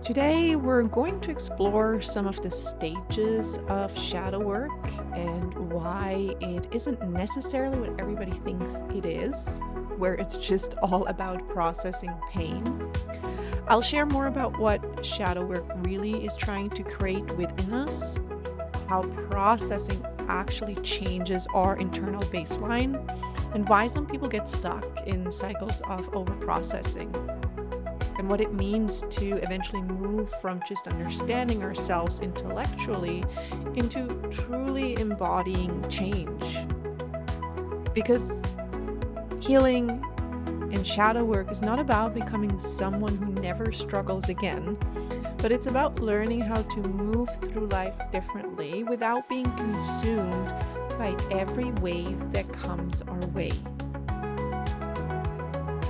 Today, we're going to explore some of the stages of shadow work and why it isn't necessarily what everybody thinks it is, where it's just all about processing pain. I'll share more about what shadow work really is trying to create within us, how processing actually changes our internal baseline, and why some people get stuck in cycles of overprocessing, and what it means to eventually move from just understanding ourselves intellectually into truly embodying change. Because healing and shadow work is not about becoming someone who never struggles again, but it's about learning how to move through life differently without being consumed by every wave that comes our way.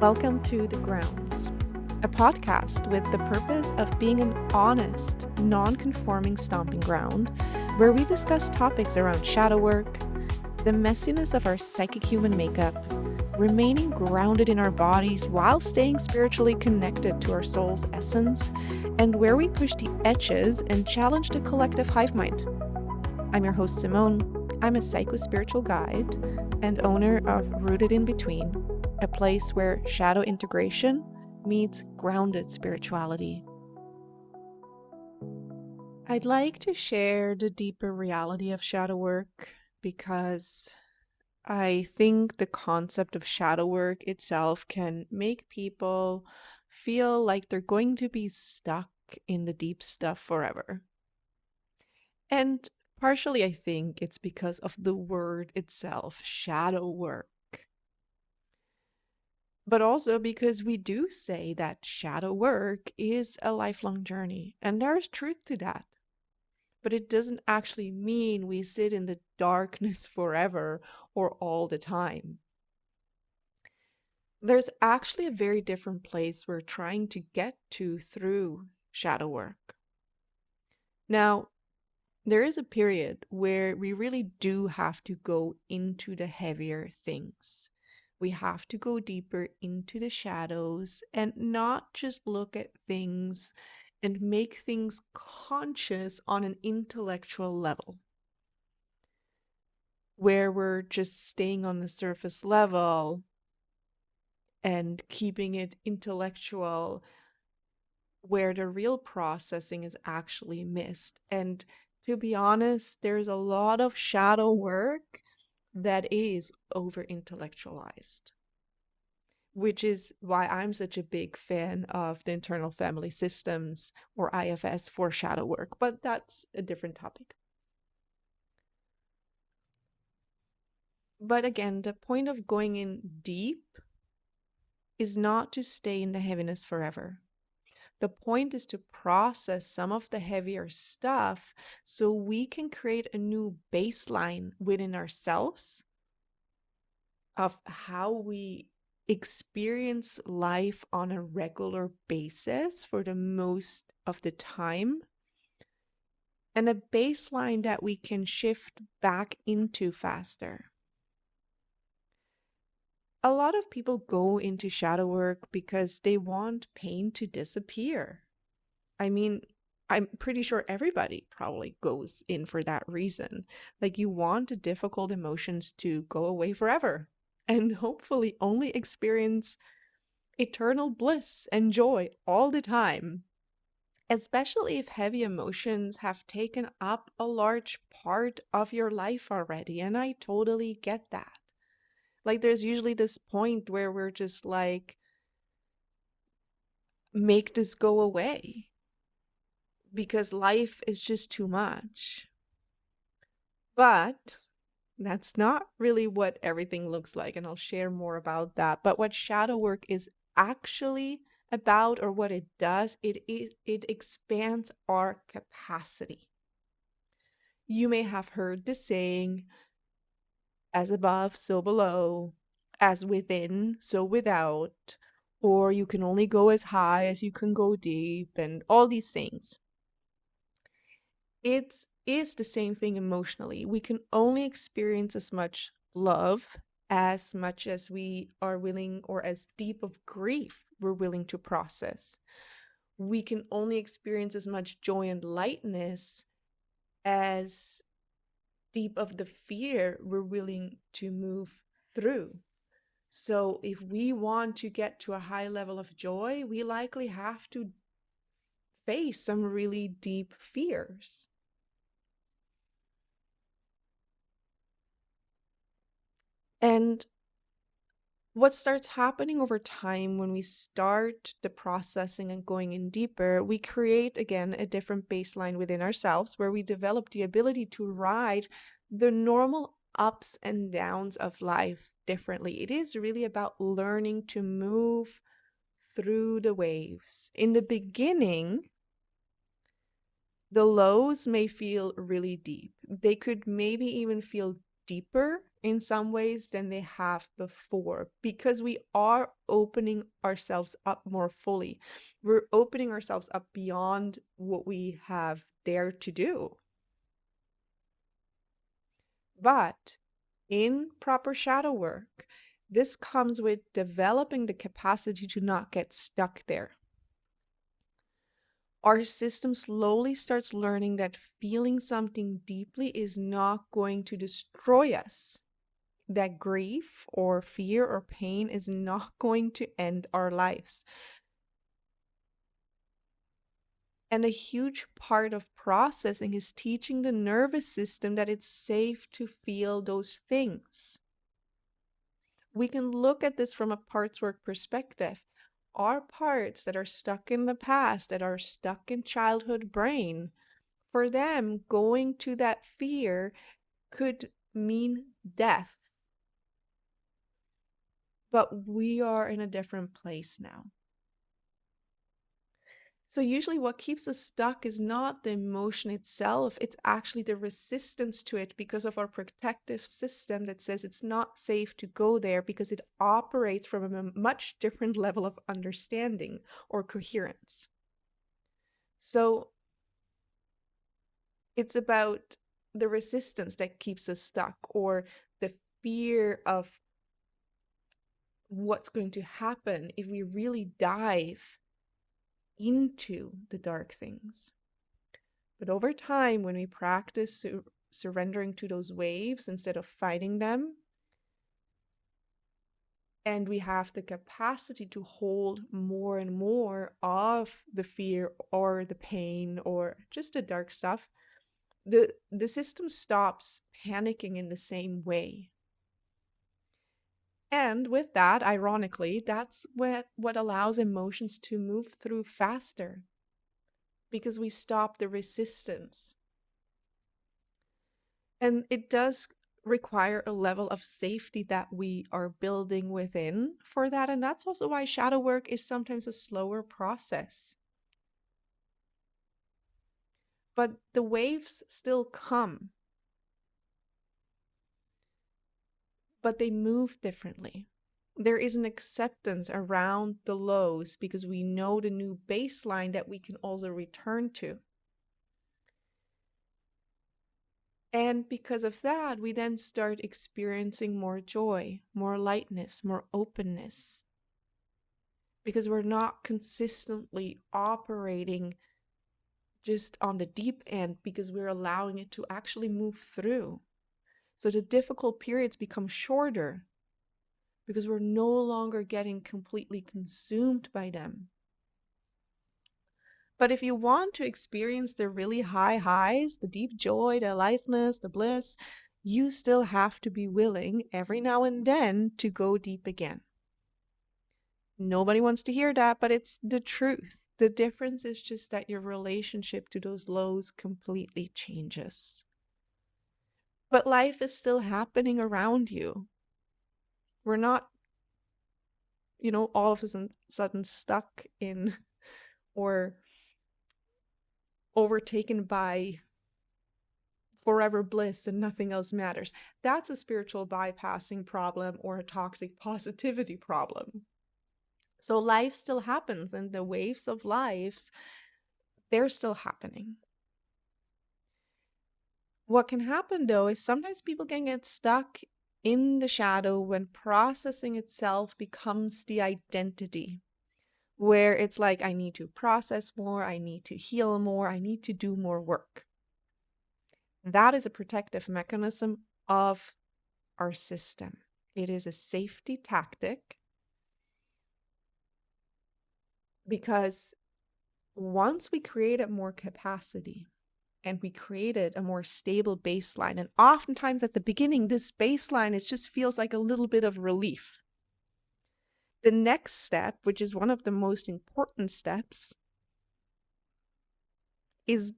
Welcome to The Grounds, a podcast with the purpose of being an honest, non-conforming stomping ground where we discuss topics around shadow work, the messiness of our psychic human makeup, remaining grounded in our bodies while staying spiritually connected to our soul's essence, and where we push the edges and challenge the collective hive mind. I'm your host, Simone. I'm a psycho-spiritual guide and owner of Rooted in Between, a place where shadow integration meets grounded spirituality. I'd like to share the deeper reality of shadow work because I think the concept of shadow work itself can make people feel like they're going to be stuck in the deep stuff forever. And partially, I think it's because of the word itself, shadow work. But also because we do say that shadow work is a lifelong journey, and there's truth to that. But it doesn't actually mean we sit in the darkness forever or all the time. There's actually a very different place we're trying to get to through shadow work. Now, there is a period where we really do have to go into the heavier things. We have to go deeper into the shadows and not just look at things and make things conscious on an intellectual level, where we're just staying on the surface level and keeping it intellectual, where the real processing is actually missed. And to be honest, there's a lot of shadow work that is over-intellectualized, which is why I'm such a big fan of the Internal Family Systems, or IFS, for shadow work, but that's a different topic. But again, the point of going in deep is not to stay in the heaviness forever. The point is to process some of the heavier stuff so we can create a new baseline within ourselves of how we experience life on a regular basis for the most of the time, and a baseline that we can shift back into faster. A lot of people go into shadow work because they want pain to disappear. I mean, I'm pretty sure everybody probably goes in for that reason. Like, you want the difficult emotions to go away forever and hopefully only experience eternal bliss and joy all the time, especially if heavy emotions have taken up a large part of your life already. And I totally get that. Like, there's usually this point where we're just like, make this go away because life is just too much. But that's not really what everything looks like, and I'll share more about that. But what shadow work is actually about, or what it does, it expands our capacity. You may have heard the saying, as above, so below, as within, so without, or you can only go as high as you can go deep, and all these things. It is the same thing emotionally. We can only experience as much love as much as we are willing, or as deep of grief we're willing to process. we can only experience as much joy and lightness as deep of the fear we're willing to move through. So if we want to get to a high level of joy, we likely have to face some really deep fears. And what starts happening over time when we start the processing and going in deeper, we create again a different baseline within ourselves where we develop the ability to ride the normal ups and downs of life differently. It is really about learning to move through the waves. In the beginning, the lows may feel really deep. They could maybe even feel deeper in some ways than they have before because we are opening ourselves up more fully. We're opening ourselves up beyond what we have dared to do. But in proper shadow work, this comes with developing the capacity to not get stuck there. Our system slowly starts learning that feeling something deeply is not going to destroy us. That grief or fear or pain is not going to end our lives. And a huge part of processing is teaching the nervous system that it's safe to feel those things. We can look at this from a parts work perspective. Our parts that are stuck in the past, that are stuck in childhood brain, for them, going to that fear could mean death. But we are in a different place now. So usually what keeps us stuck is not the emotion itself, it's actually the resistance to it because of our protective system that says it's not safe to go there because it operates from a much different level of understanding or coherence. So it's about the resistance that keeps us stuck, or the fear of what's going to happen if we really dive into the dark things. But over time, when we practice surrendering to those waves instead of fighting them, and we have the capacity to hold more and more of the fear or the pain or just the dark stuff, the system stops panicking in the same way. And with that, ironically, that's what allows emotions to move through faster because we stop the resistance. And it does require a level of safety that we are building within for that. And that's also why shadow work is sometimes a slower process. But the waves still come, but they move differently. There is an acceptance around the lows because we know the new baseline that we can also return to. And because of that, we then start experiencing more joy, more lightness, more openness. Because we're not consistently operating just on the deep end because we're allowing it to actually move through. So the difficult periods become shorter because we're no longer getting completely consumed by them. But if you want to experience the really high highs, the deep joy, the lightness, the bliss, you still have to be willing every now and then to go deep again. Nobody wants to hear that, but it's the truth. The difference is just that your relationship to those lows completely changes. But life is still happening around you. We're not, all of a sudden stuck in or overtaken by forever bliss and nothing else matters. That's a spiritual bypassing problem or a toxic positivity problem. So life still happens, and the waves of lives, they're still happening. What can happen though is sometimes people can get stuck in the shadow when processing itself becomes the identity. where it's like, I need to process more, I need to heal more, I need to do more work. That is a protective mechanism of our system. It is a safety tactic because once we created more capacity and we created a more stable baseline, and oftentimes at the beginning, this baseline just feels like a little bit of relief. The next step, which is one of the most important steps, is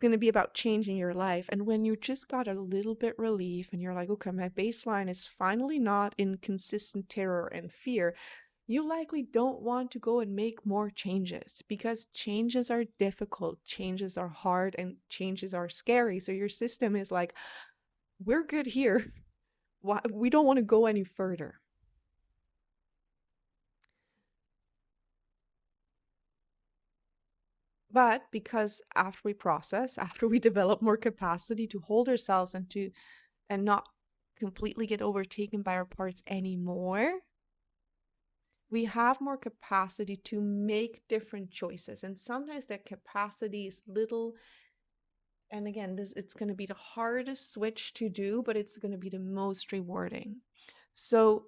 going to be about changing your life. And when you just got a little bit relief and you're like, okay, my baseline is finally not in consistent terror and fear, you likely don't want to go and make more changes, because changes are difficult, changes are hard, and changes are scary. So your system is like, we're good here. We don't want to go any further. But because after we process, after we develop more capacity to hold ourselves and not completely get overtaken by our parts anymore, we have more capacity to make different choices. And sometimes that capacity is little. And again, it's going to be the hardest switch to do, but it's going to be the most rewarding. So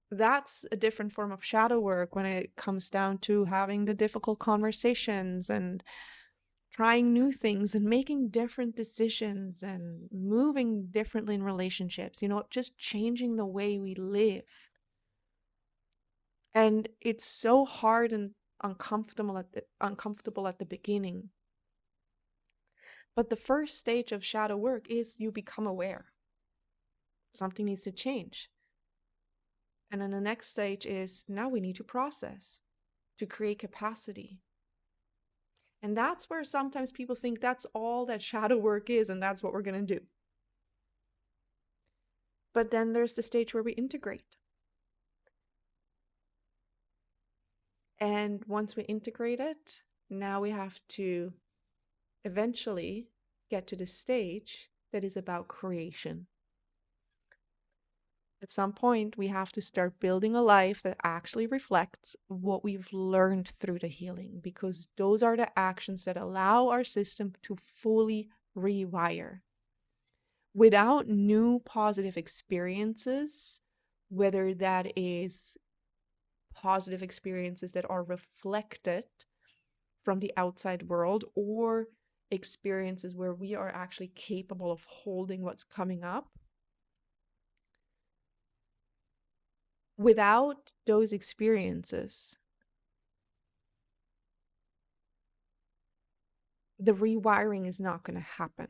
that's a different form of shadow work when it comes down to having the difficult conversations and trying new things and making different decisions and moving differently in relationships, just changing the way we live. And it's so hard and uncomfortable at the beginning. But the first stage of shadow work is you become aware. Something needs to change. And then the next stage is, now we need to process, to create capacity. And that's where sometimes people think that's all that shadow work is, and that's what we're going to do. But then there's the stage where we integrate. And once we integrate it, now we have to eventually get to the stage that is about creation. At some point, we have to start building a life that actually reflects what we've learned through the healing, because those are the actions that allow our system to fully rewire. Without new positive experiences, whether that is positive experiences that are reflected from the outside world or experiences where we are actually capable of holding what's coming up, without those experiences, the rewiring is not going to happen.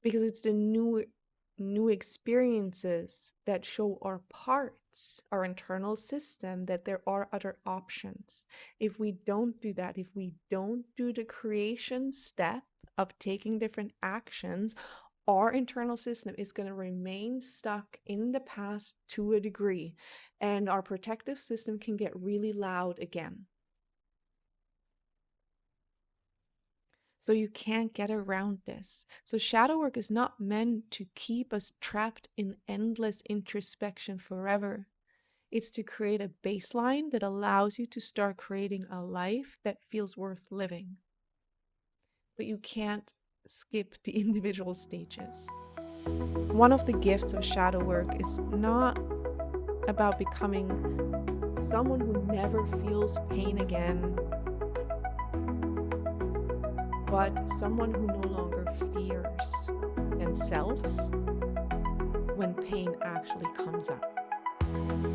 Because it's the new experiences that show our parts, our internal system, that there are other options. If we don't do that, if we don't do the creation step of taking different actions, our internal system is going to remain stuck in the past to a degree, and our protective system can get really loud again. So you can't get around this. So shadow work is not meant to keep us trapped in endless introspection forever. It's to create a baseline that allows you to start creating a life that feels worth living. But you can't skip the individual stages. One of the gifts of shadow work is not about becoming someone who never feels pain again, but someone who no longer fears themselves when pain actually comes up.